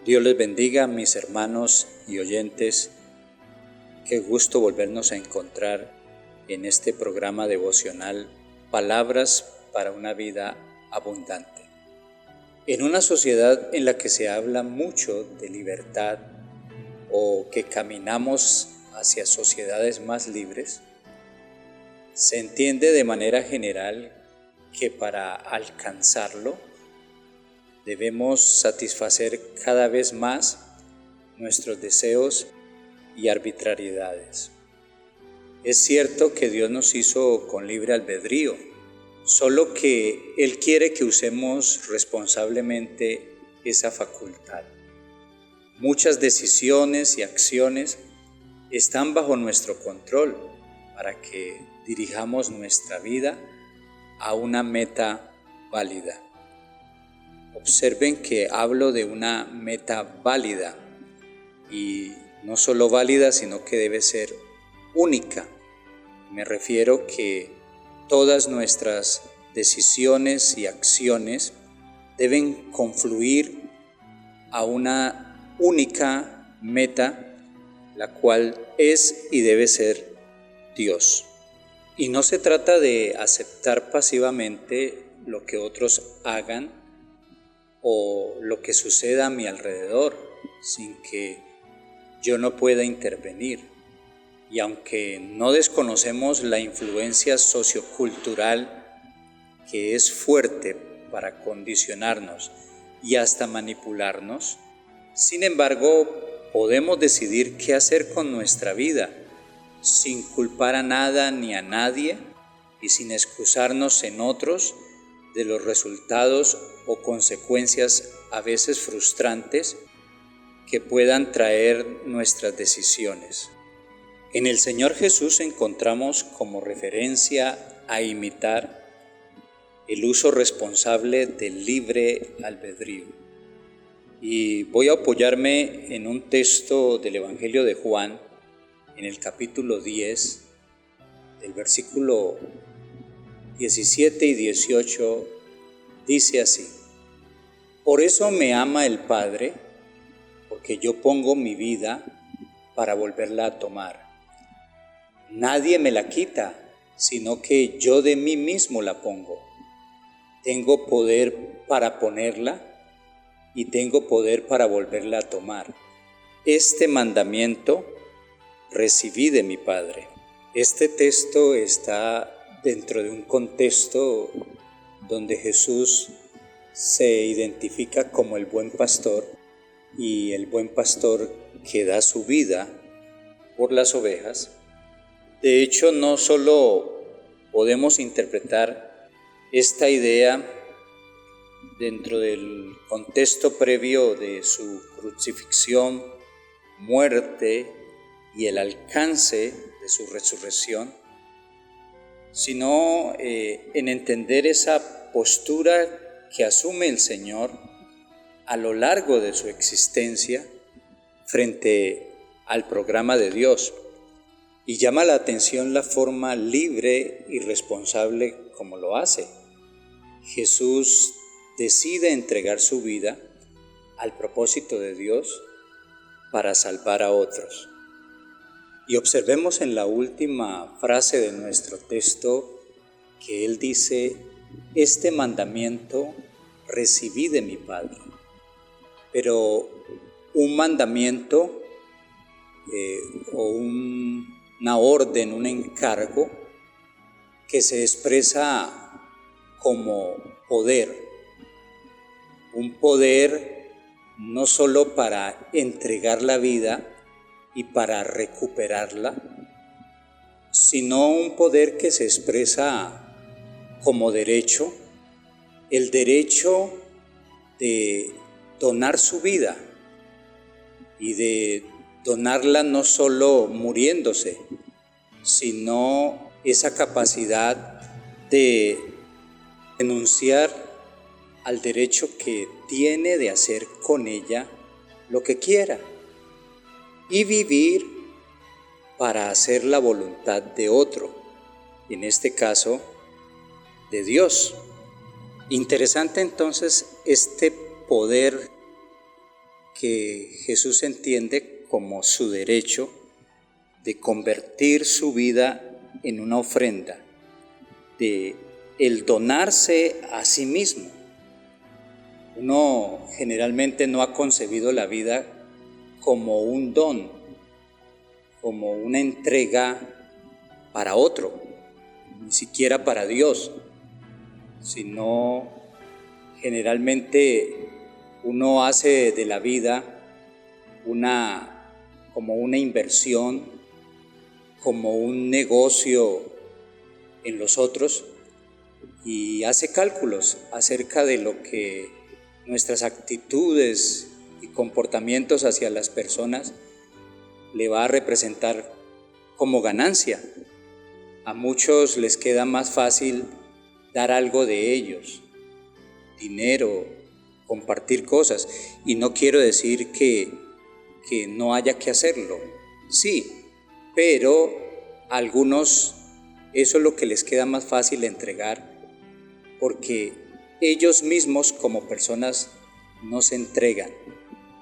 Dios les bendiga, mis hermanos y oyentes. Qué gusto volvernos a encontrar en este programa devocional Palabras para una vida abundante. En una sociedad en la que se habla mucho de libertad o que caminamos hacia sociedades más libres, se entiende de manera general que para alcanzarlo debemos satisfacer cada vez más nuestros deseos y arbitrariedades. Es cierto que Dios nos hizo con libre albedrío, solo que Él quiere que usemos responsablemente esa facultad. Muchas decisiones y acciones están bajo nuestro control para que dirijamos nuestra vida a una meta válida. Observen que hablo de una meta válida y no solo válida, sino que debe ser única. Me refiero que todas nuestras decisiones y acciones deben confluir a una única meta, la cual es y debe ser Dios. Y no se trata de aceptar pasivamente lo que otros hagan o lo que suceda a mi alrededor sin que yo no pueda intervenir. Y aunque no desconocemos la influencia sociocultural que es fuerte para condicionarnos y hasta manipularnos, sin embargo, podemos decidir qué hacer con nuestra vida sin culpar a nada ni a nadie y sin excusarnos en otros de los resultados o consecuencias a veces frustrantes que puedan traer nuestras decisiones. En el Señor Jesús encontramos como referencia a imitar el uso responsable del libre albedrío. Y voy a apoyarme en un texto del Evangelio de Juan, en el capítulo 10, del versículo 17 y 18, dice así: Por eso me ama el Padre, porque yo pongo mi vida para volverla a tomar. Nadie me la quita, sino que yo de mí mismo la pongo. Tengo poder para ponerla y tengo poder para volverla a tomar. Este mandamiento recibí de mi Padre. Este texto está dentro de un contexto donde Jesús se identifica como el buen pastor y el buen pastor que da su vida por las ovejas. De hecho, no solo podemos interpretar esta idea dentro del contexto previo de su crucifixión, muerte y el alcance de su resurrección, sino en entender esa postura que asume el Señor a lo largo de su existencia frente al programa de Dios. Y llama la atención la forma libre y responsable como lo hace. Jesús decide entregar su vida al propósito de Dios para salvar a otros. Y observemos en la última frase de nuestro texto que Él dice: este mandamiento recibí de mi Padre. Pero un mandamiento o una orden, un encargo que se expresa como poder. Un poder no solo para entregar la vida y para recuperarla, sino un poder que se expresa como derecho, el derecho de donar su vida y de donarla no solo muriéndose, sino esa capacidad de renunciar al derecho que tiene de hacer con ella lo que quiera y vivir para hacer la voluntad de otro, en este caso de Dios. Interesante entonces este poder que Jesús entiende como su derecho de convertir su vida en una ofrenda, de el donarse a sí mismo. Uno generalmente no ha concebido la vida como un don, como una entrega para otro, ni siquiera para Dios, sino generalmente uno hace de la vida como una inversión, como un negocio en los otros, y hace cálculos acerca de lo que nuestras actitudes y comportamientos hacia las personas le va a representar como ganancia. A muchos les queda más fácil dar algo de ellos, dinero, compartir cosas, y no quiero decir que no haya que hacerlo, sí, pero a algunos eso es lo que les queda más fácil entregar, porque ellos mismos como personas no se entregan.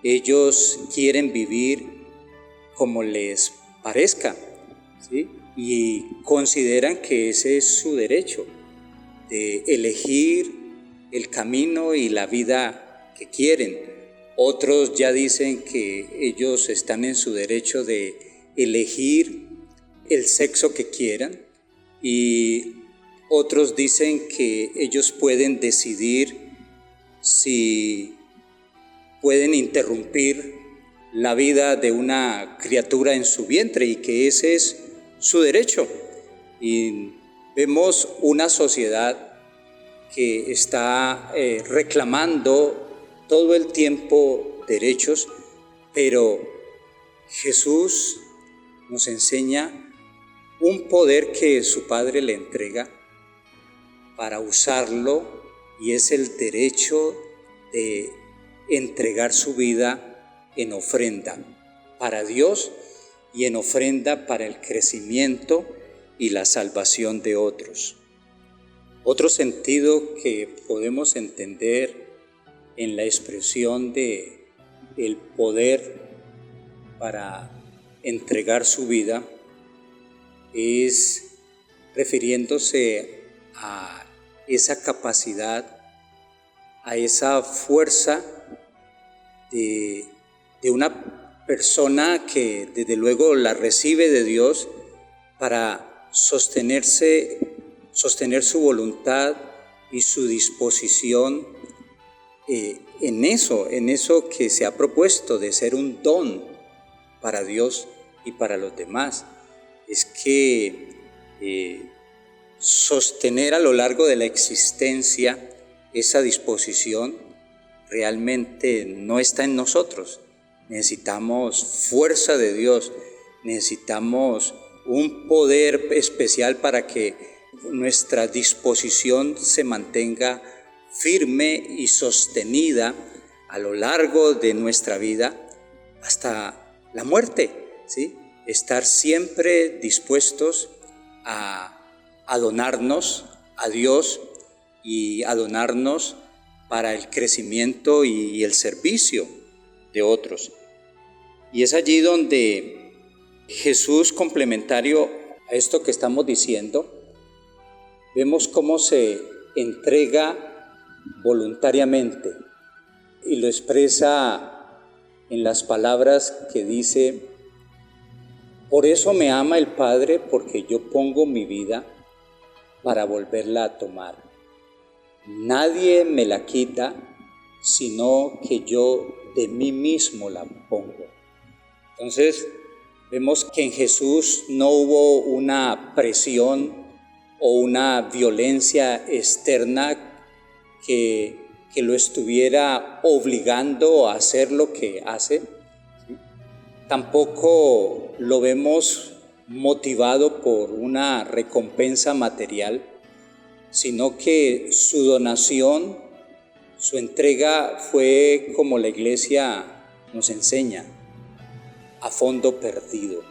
Ellos quieren vivir como les parezca, ¿sí? Y consideran que ese es su derecho, de elegir el camino y la vida que quieren. Otros ya dicen que ellos están en su derecho de elegir el sexo que quieran, y otros dicen que ellos pueden decidir si pueden interrumpir la vida de una criatura en su vientre, y que ese es su derecho. Y vemos una sociedad que está reclamando todo el tiempo derechos, pero Jesús nos enseña un poder que su Padre le entrega para usarlo, y es el derecho de entregar su vida en ofrenda para Dios y en ofrenda para el crecimiento y la salvación de otros. Otro sentido que podemos entender en la expresión de el poder para entregar su vida es refiriéndose a esa capacidad, a esa fuerza de una persona que desde luego la recibe de Dios para sostener su voluntad y su disposición en eso que se ha propuesto de ser un don para Dios y para los demás. Es que sostener a lo largo de la existencia esa disposición realmente no está en nosotros. Necesitamos fuerza de Dios, necesitamos un poder especial para que nuestra disposición se mantenga firme y sostenida a lo largo de nuestra vida hasta la muerte, ¿sí? Estar siempre dispuestos a donarnos a Dios y a donarnos para el crecimiento y el servicio de otros. Y es allí donde Jesús, complementario a esto que estamos diciendo, vemos cómo se entrega voluntariamente, y lo expresa en las palabras que dice: por eso me ama el Padre, porque yo pongo mi vida para volverla a tomar. Nadie me la quita, sino que yo de mí mismo la pongo. Entonces, vemos que en Jesús no hubo una presión o una violencia externa que lo estuviera obligando a hacer lo que hace. Tampoco lo vemos motivado por una recompensa material, sino que su donación, su entrega fue, como la Iglesia nos enseña, a fondo perdido.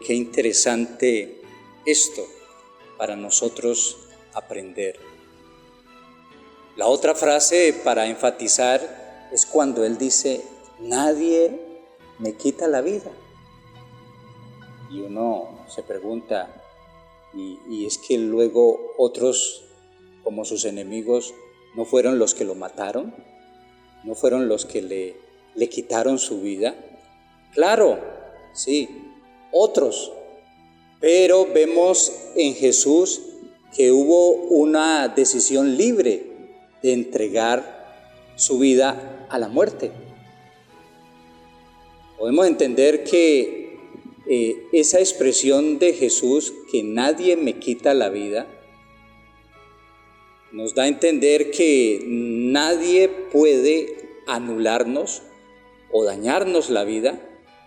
Qué interesante esto para nosotros aprender. La otra frase para enfatizar es cuando Él dice: nadie me quita la vida. Y uno se pregunta, y es que luego otros, como sus enemigos, ¿no fueron los que lo mataron? ¿No fueron los que le quitaron su vida? Claro, sí, otros. Pero vemos en Jesús que hubo una decisión libre de entregar su vida a la muerte. Podemos entender que esa expresión de Jesús, que nadie me quita la vida, nos da a entender que nadie puede anularnos o dañarnos la vida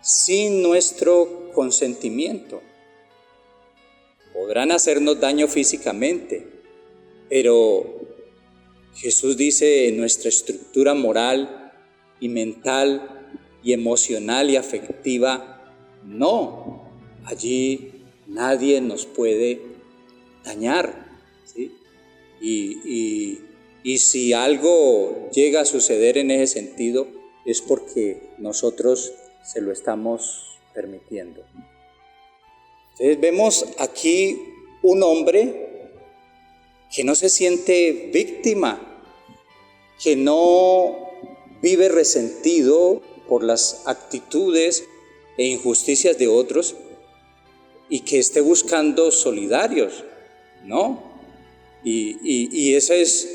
sin nuestro consentimiento. Podrán hacernos daño físicamente, pero Jesús dice en nuestra estructura moral y mental y emocional y afectiva, no, allí nadie nos puede dañar, ¿sí? Y si algo llega a suceder en ese sentido, es porque nosotros se lo estamos permitiendo. Entonces vemos aquí un hombre que no se siente víctima, que no vive resentido por las actitudes e injusticias de otros y que esté buscando solidarios, ¿no? Y esa es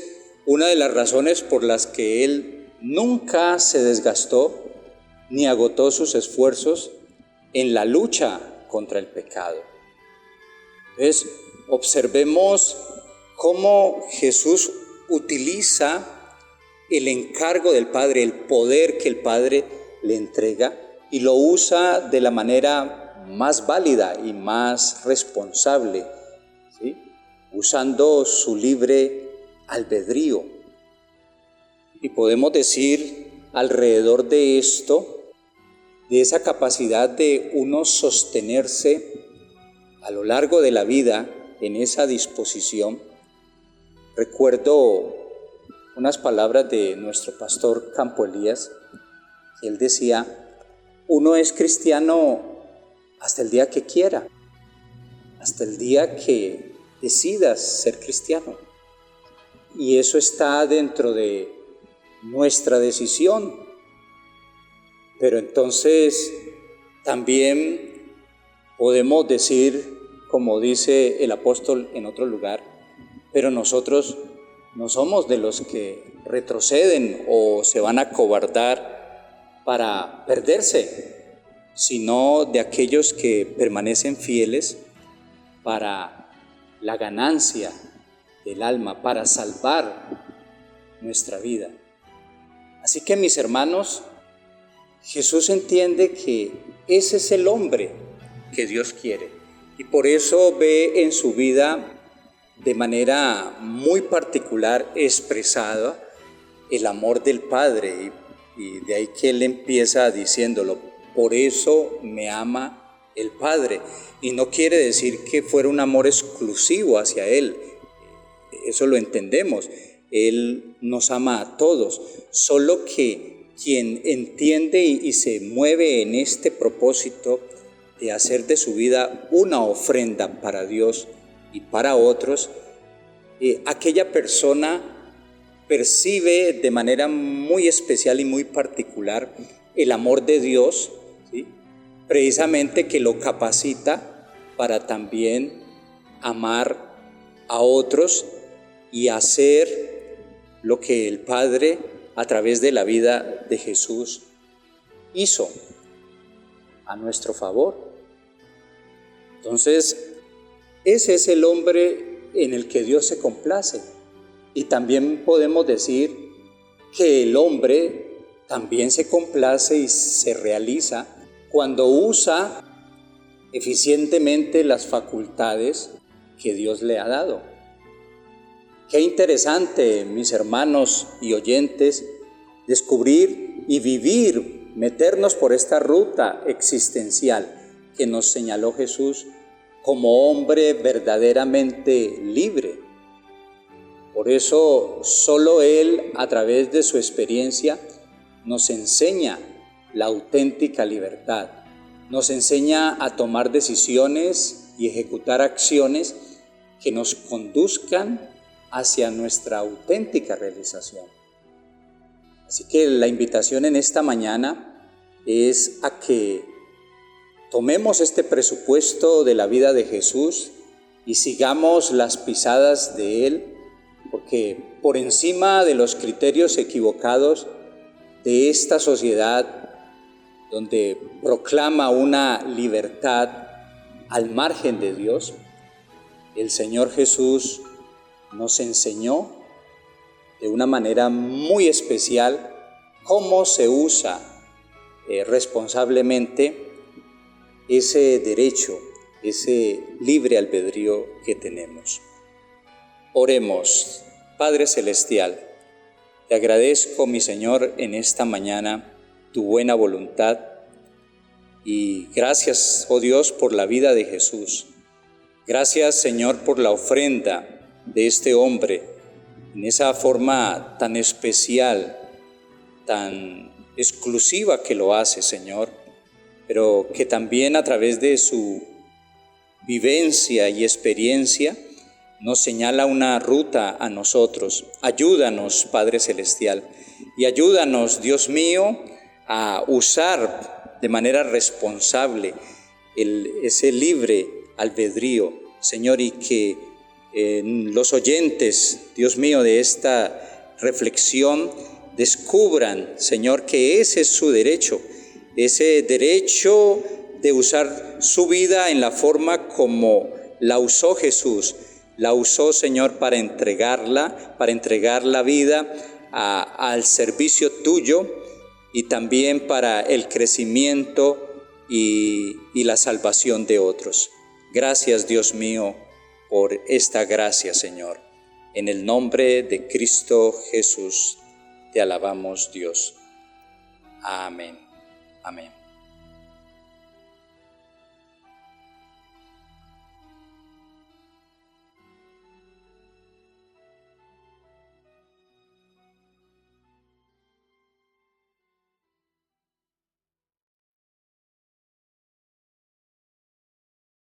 una de las razones por las que él nunca se desgastó ni agotó sus esfuerzos en la lucha contra el pecado. Entonces, observemos cómo Jesús utiliza el encargo del Padre, el poder que el Padre le entrega, y lo usa de la manera más válida y más responsable, ¿sí? Usando su libre albedrío. Y podemos decir alrededor de esto, de esa capacidad de uno sostenerse a lo largo de la vida en esa disposición. Recuerdo unas palabras de nuestro pastor Campo Elías. Él decía: uno es cristiano hasta el día que quiera, hasta el día que decidas ser cristiano. Y eso está dentro de nuestra decisión. Pero entonces también podemos decir, como dice el apóstol en otro lugar, pero nosotros no somos de los que retroceden o se van a acobardar para perderse, sino de aquellos que permanecen fieles para la ganancia del alma, para salvar nuestra vida. Así que, mis hermanos, Jesús entiende que ese es el hombre que Dios quiere, y por eso ve en su vida de manera muy particular expresada el amor del Padre, y de ahí que él empieza diciéndolo: por eso me ama el Padre. Y no quiere decir que fuera un amor exclusivo hacia él, eso lo entendemos, él nos ama a todos, solo que quien entiende y se mueve en este propósito de hacer de su vida una ofrenda para Dios y para otros, aquella persona percibe de manera muy especial y muy particular el amor de Dios, ¿sí? Precisamente que lo capacita para también amar a otros y hacer lo que el Padre a través de la vida de Jesús hizo a nuestro favor. Entonces, ese es el hombre en el que Dios se complace. Y también podemos decir que el hombre también se complace y se realiza cuando usa eficientemente las facultades que Dios le ha dado. Qué interesante, mis hermanos y oyentes, descubrir y vivir, meternos por esta ruta existencial que nos señaló Jesús como hombre verdaderamente libre. Por eso solo Él, a través de su experiencia, nos enseña la auténtica libertad. Nos enseña a tomar decisiones y ejecutar acciones que nos conduzcan hacia nuestra auténtica realización. Así que la invitación en esta mañana es a que tomemos este presupuesto de la vida de Jesús y sigamos las pisadas de Él, porque por encima de los criterios equivocados de esta sociedad donde proclama una libertad al margen de Dios, el Señor Jesús nos enseñó de una manera muy especial cómo se usa responsablemente ese derecho, ese libre albedrío que tenemos. Oremos. Padre Celestial, te agradezco, mi Señor, en esta mañana tu buena voluntad y gracias, oh Dios, por la vida de Jesús. Gracias, Señor, por la ofrenda de este hombre en esa forma tan especial, tan exclusiva que lo hace, Señor, pero que también a través de su vivencia y experiencia nos señala una ruta a nosotros. Ayúdanos, Padre Celestial, y ayúdanos, Dios mío, a usar de manera responsable ese libre albedrío, Señor, y que los oyentes, Dios mío, de esta reflexión descubran, Señor, que ese es su derecho, ese derecho de usar su vida en la forma como la usó Jesús. La usó, Señor, para entregar la vida al servicio tuyo y también para el crecimiento y la salvación de otros. Gracias, Dios mío, por esta gracia, Señor. En el nombre de Cristo Jesús, te alabamos, Dios. Amén. Amén.